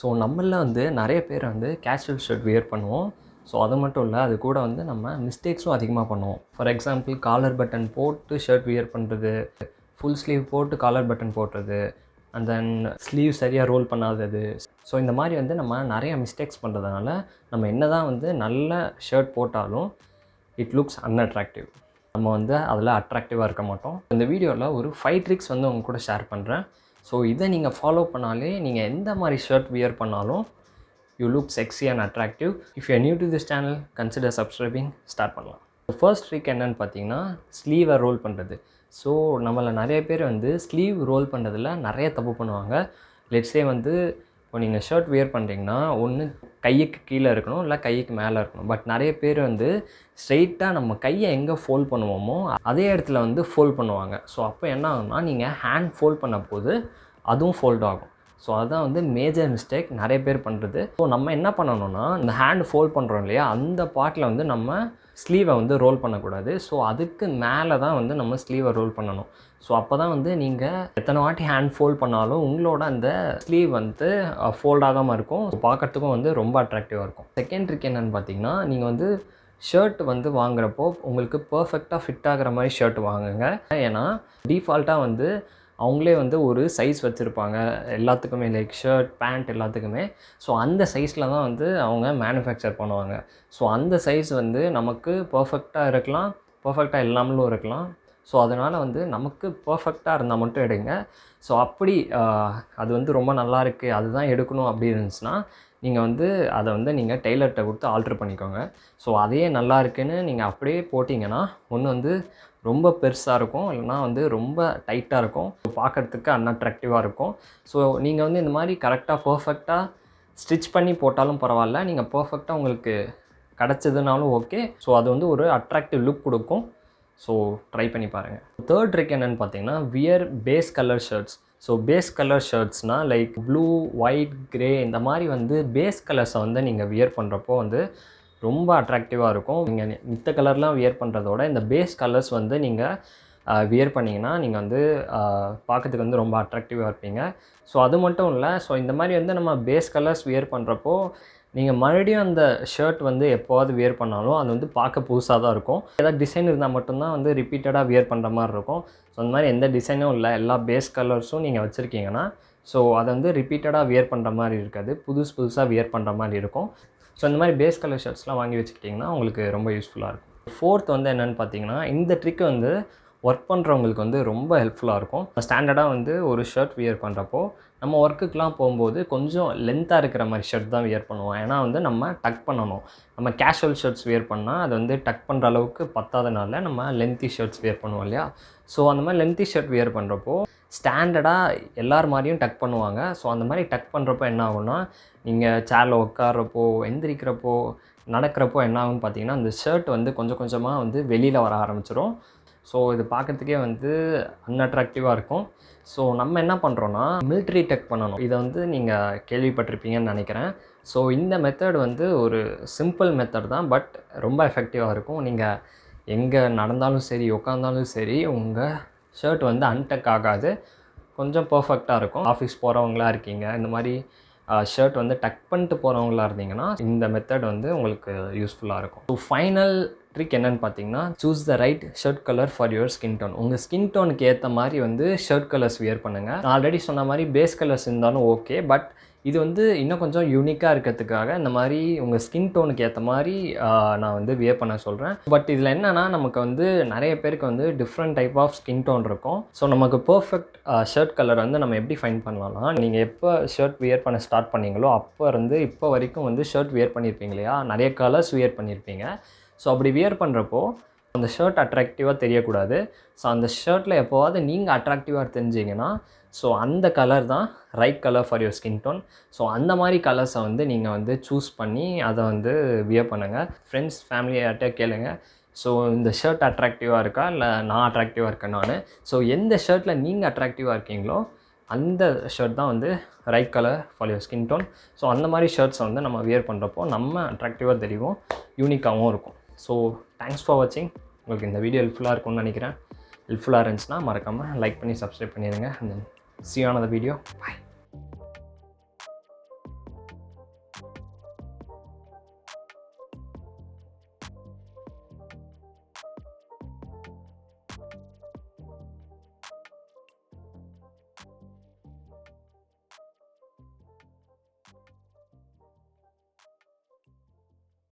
So நம்மள வந்து நிறைய பேர் வந்து கேஷுவல் ஷர்ட் வியர் பண்ணுவோம். ஸோ அது மட்டும் இல்லை, அது கூட வந்து நம்ம மிஸ்டேக்ஸும் அதிகமாக பண்ணுவோம். ஃபார் எக்ஸாம்பிள் காலர் பட்டன் போட்டு ஷர்ட் வியர் பண்ணுறது, ஃபுல் ஸ்லீவ் போட்டு காலர் பட்டன் போடுறது, அண்ட் தென் ஸ்லீவ் சரியாக ரோல் பண்ணாதது. ஸோ இந்த மாதிரி வந்து நம்ம நிறைய மிஸ்டேக்ஸ் பண்ணுறதுனால நம்ம என்ன தான் வந்து நல்ல ஷர்ட் போட்டாலும் இட் லுக்ஸ் அன்அட்ராக்டிவ். நம்ம வந்து அதில் அட்ராக்டிவாக இருக்க மாட்டோம். இந்த வீடியோவில் ஒரு 5 ட்ரிக்ஸ் வந்து உங்க கூட ஷேர் பண்ணுறேன். ஸோ இதை நீங்கள் ஃபாலோ பண்ணாலே நீங்கள் எந்த மாதிரி ஷர்ட் வியர் பண்ணாலும் you look sexy and attractive. If you are new to this channel consider subscribing. Start பண்ணலாம். ஃபர்ஸ்ட் ட்ரிக் என்னென்னு பார்த்தீங்கன்னா ஸ்லீவை ரோல் பண்ணுறது. ஸோ நம்மள நிறைய பேர் வந்து ஸ்லீவ் ரோல் பண்ணுறதுல நிறைய தப்பு பண்ணுவாங்க. லெட்ஸே வந்து இப்போ நீங்கள் ஷர்ட் வியர் பண்ணுறீங்கன்னா ஒன்று கைக்கு கீழே இருக்கணும், இல்லை கைக்கு மேலே இருக்கணும். பட் நிறைய பேர் வந்து ஸ்ட்ரெயிட்டாக நம்ம கையை எங்கே ஃபோல்ட் பண்ணுவோமோ அதே இடத்துல வந்து ஃபோல்ட் பண்ணுவாங்க. ஸோ அப்போ என்ன ஆகும்னா நீங்கள் ஹேண்ட் ஃபோல்ட் பண்ண போது அதுவும் ஃபோல்ட் ஆகும். ஸோ அதுதான் வந்து மேஜர் மிஸ்டேக் நிறைய பேர் பண்ணுறது. ஸோ நம்ம என்ன பண்ணணும்னா இந்த ஹேண்ட் ஃபோல்ட் பண்ணுறோம் இல்லையா, அந்த பார்ட்டில் வந்து நம்ம ஸ்லீவை வந்து ரோல் பண்ணக்கூடாது. ஸோ அதுக்கு மேலே தான் வந்து நம்ம ஸ்லீவை ரோல் பண்ணணும். ஸோ அப்போ தான் வந்து நீங்கள் எத்தனை வாட்டி ஹேண்ட் ஃபோல்ட் பண்ணாலும் உங்களோட அந்த ஸ்லீவ் வந்து ஃபோல்ட் ஆகாமல் இருக்கும். பார்க்குறதுக்கும் வந்து ரொம்ப அட்ராக்டிவாக இருக்கும். செகண்ட் ட்ரிக் என்னென்னு பார்த்தீங்கன்னா, நீங்கள் வந்து ஷர்ட் வந்து வாங்குறப்போ உங்களுக்கு பர்ஃபெக்டாக ஃபிட் ஆகிற மாதிரி ஷர்ட் வாங்குங்க. ஏன்னா டிஃபால்ட்டாக வந்து அவங்களே வந்து ஒரு சைஸ் வச்சுருப்பாங்க எல்லாத்துக்குமே, லைக் ஷர்ட் பேண்ட் எல்லாத்துக்குமே. ஸோ அந்த சைஸில் தான் வந்து அவங்க மேனுஃபேக்சர் பண்ணுவாங்க. ஸோ அந்த சைஸ் வந்து நமக்கு பர்ஃபெக்டாக இருக்கலாம், பர்ஃபெக்டாக இல்லாமலும் இருக்கலாம். ஸோ அதனால் வந்து நமக்கு பர்ஃபெக்டாக இருந்தால் மட்டும் எடுங்க. ஸோ அப்படி அது வந்து ரொம்ப நல்லா இருக்குது அதுதான் எடுக்கணும் அப்படி இருந்துச்சுன்னா நீங்கள் வந்து அதை வந்து நீங்கள் டெய்லர்கிட்ட கொடுத்து ஆல்ட்ரு பண்ணிக்கோங்க. ஸோ அதையே நல்லா இருக்குன்னு நீங்கள் அப்படியே போட்டிங்கன்னா ஒன்று வந்து ரொம்ப பெருசாக இருக்கும், இல்லைனா வந்து ரொம்ப டைட்டாக இருக்கும், பார்க்குறதுக்கு அன்அட்ராக்டிவாக இருக்கும். ஸோ நீங்கள் வந்து இந்த மாதிரி கரெக்டாக பர்ஃபெக்டாக ஸ்டிச் பண்ணி போட்டாலும் பரவாயில்ல, நீங்கள் பர்ஃபெக்டாக உங்களுக்கு கிடச்சதுனாலும் ஓகே. ஸோ அது வந்து ஒரு அட்ராக்டிவ் லுக் கொடுக்கும். ஸோ ட்ரை பண்ணி பாருங்கள். தேர்ட் ட்ரிக் என்னென்னு பார்த்தீங்கன்னா wear base colour shirts. So base colour ஷர்ட்ஸ்னால் லைக் ப்ளூ, ஒயிட், க்ரே இந்த மாதிரி வந்து பேஸ் கலர்ஸை வந்து நீங்கள் வியர் பண்ணுறப்போ வந்து ரொம்ப அட்ராக்டிவாக இருக்கும். நீங்கள் மித்த கலர்லாம் வியர் பண்ணுறதோட இந்த பேஸ் கலர்ஸ் வந்து நீங்கள் வியர் பண்ணிங்கன்னா நீங்கள் வந்து பார்க்கறதுக்கு வந்து ரொம்ப அட்ராக்டிவாக இருப்பீங்க. ஸோ அது மட்டும் இல்லை, ஸோ இந்த மாதிரி வந்து நம்ம பேஸ் கலர்ஸ் வியர் பண்ணுறப்போ நீங்கள் மறுபடியும் அந்த ஷர்ட் வந்து எப்போவாது வியர் பண்ணாலும் அது வந்து பார்க்க புதுசாக தான் இருக்கும். ஏதாவது டிசைன் இருந்தால் மட்டும்தான் வந்து ரிப்பீட்டடாக வியர் பண்ணுற மாதிரி இருக்கும். ஸோ அந்த மாதிரி எந்த டிசைனும் இல்லை, எல்லா பேஸ் கலர்ஸும் நீங்கள் வச்சுருக்கீங்கன்னா ஸோ அதை வந்து ரிப்பீட்டடாக வியர் பண்ணுற மாதிரி இருக்காது, புதுசாக வியர் பண்ணுற மாதிரி இருக்கும். ஸோ இந்த மாதிரி பேஸ் கலர் ஷர்ட்ஸ்லாம் வாங்கி வச்சுக்கிட்டிங்கன்னா உங்களுக்கு ரொம்ப யூஸ்ஃபுல்லாக இருக்கும். ஃபோர்த் வந்து என்னென்னு பார்த்தீங்கன்னா, இந்த ட்ரிக் வந்து ஒர்க் பண்ணுறவங்களுக்கு வந்து ரொம்ப ஹெல்ப்ஃபுல்லாக இருக்கும். ஸ்டாண்டர்டாக வந்து ஒரு ஷர்ட் வியர் பண்ணுறப்போ நம்ம ஒர்க்குக்கெலாம் போகும்போது கொஞ்சம் லென்த்தாக இருக்கிற மாதிரி ஷர்ட் தான் வியர் பண்ணுவோம். ஏன்னா வந்து நம்ம டக் பண்ணணும். நம்ம கேஷுவல் ஷர்ட்ஸ் வியர் பண்ணால் அது வந்து டக் பண்ணுற அளவுக்கு பத்தாதனால நம்ம லென்த்தி ஷர்ட்ஸ் வியர் பண்ணுவோம் இல்லையா. ஸோ அந்த மாதிரி லென்த்தி ஷர்ட் வியர் பண்ணுறப்போ ஸ்டாண்டர்டாக எல்லார் மாதிரியும் டக் பண்ணுவாங்க. ஸோ அந்த மாதிரி டக் பண்ணுறப்போ என்ன ஆகும்னா, நீங்கள் சேரில் உட்கார்றப்போ, எந்திரிக்கிறப்போ, நடக்கிறப்போ என்ன ஆகும்னு பார்த்தீங்கன்னா அந்த ஷர்ட் வந்து கொஞ்சம் கொஞ்சமாக வந்து வெளியில் வர ஆரம்பிச்சிடும். ஸோ இது பார்க்குறதுக்கே வந்து அன்அட்ராக்டிவாக இருக்கும். ஸோ நம்ம என்ன பண்ணுறோன்னா மிலிட்ரி டக் பண்ணணும். இதை வந்து நீங்கள் கேள்விப்பட்டிருப்பீங்கன்னு நினைக்கிறேன். ஸோ இந்த மெத்தட் வந்து ஒரு சிம்பிள் மெத்தட் தான், பட் ரொம்ப எஃபெக்டிவாக இருக்கும். நீங்கள் எங்கே நடந்தாலும் சரி, உட்காந்தாலும் சரி, உங்கள் ஷர்ட் வந்து அன்டக் ஆகாது, கொஞ்சம் பர்ஃபெக்டாக இருக்கும். ஆஃபீஸ் போகிறவங்களா இருக்கீங்க, இந்த மாதிரி ஷர்ட் வந்து டக் பண்ணிட்டு போகிறவங்களா இருந்தீங்கன்னா இந்த மெத்தட் வந்து உங்களுக்கு யூஸ்ஃபுல்லாக இருக்கும். ஸோ ஃபைனல் ட்ரிக் என்னென்னு பார்த்தீங்கன்னா, choose the right shirt colour for your skin tone. உங்கள் ஸ்கின் டோனுக்கு ஏற்ற மாதிரி வந்து ஷர்ட் கலர்ஸ் வியர் பண்ணுங்கள். நான் ஆல்ரெடி சொன்ன மாதிரி பேஸ் கலர்ஸ் இருந்தாலும் ஓகே, பட் இது வந்து இன்னும் கொஞ்சம் யூனிக்காக இருக்கிறதுக்காக இந்த மாதிரி உங்கள் ஸ்கின் டோனுக்கு ஏற்ற மாதிரி நான் வந்து வியர் பண்ண சொல்கிறேன். பட் இதில் என்னென்னா நமக்கு வந்து நிறைய பேருக்கு வந்து different type of skin tone இருக்கும். ஸோ நமக்கு பர்ஃபெக்ட் ஷர்ட் கலர் வந்து நம்ம எப்படி ஃபைண்ட் பண்ணலாம்னா, நீங்கள் எப்போ ஷர்ட் வியர் பண்ண ஸ்டார்ட் பண்ணீங்களோ அப்போ இருந்து இப்போ வரைக்கும் வந்து ஷர்ட் வியர் பண்ணியிருப்பீங்க இல்லையா, நிறைய கலர்ஸ் வியர் பண்ணியிருப்பீங்க. ஸோ அப்படி வியர் பண்ணுறப்போ அந்த ஷர்ட் அட்ராக்டிவாக தெரியக்கூடாது. ஸோ அந்த ஷர்ட்டில் எப்போவாது நீங்கள் அட்ராக்டிவாக தெரிஞ்சிங்கன்னா ஸோ அந்த கலர் தான் right colour for your skin tone. So அந்த மாதிரி கலர்ஸை வந்து நீங்கள் வந்து சூஸ் பண்ணி அதை வந்து வியர் பண்ணுங்கள். ஃப்ரெண்ட்ஸ், ஃபேமிலி யார்கிட்ட கேளுங்க. ஸோ இந்த ஷர்ட் அட்ராக்டிவாக இருக்கா, இல்லை நான் அட்ராக்டிவாக இருக்கேன் நான். ஸோ எந்த ஷர்ட்டில் நீங்கள் அட்ராக்டிவாக இருக்கீங்களோ அந்த ஷர்ட் தான் வந்து right colour for your skin tone. So அந்த மாதிரி ஷர்ட்ஸை வந்து நம்ம வியர் பண்ணுறப்போ நம்ம அட்ராக்டிவாக தெரியும், யூனிக்காகவும் இருக்கும். ஸோ தேங்க்ஸ் ஃபார் வாட்சிங். உங்களுக்கு இந்த வீடியோ ஹெல்ப்ஃபுல்லாக இருக்கும்னு நினைக்கிறேன். ஹெல்ப்ஃபுல்லாக இருந்துச்சுன்னா மறக்காமல் லைக் பண்ணி சப்ஸ்கிரைப் பண்ணிடுங்க. And then see you on the video. Bye.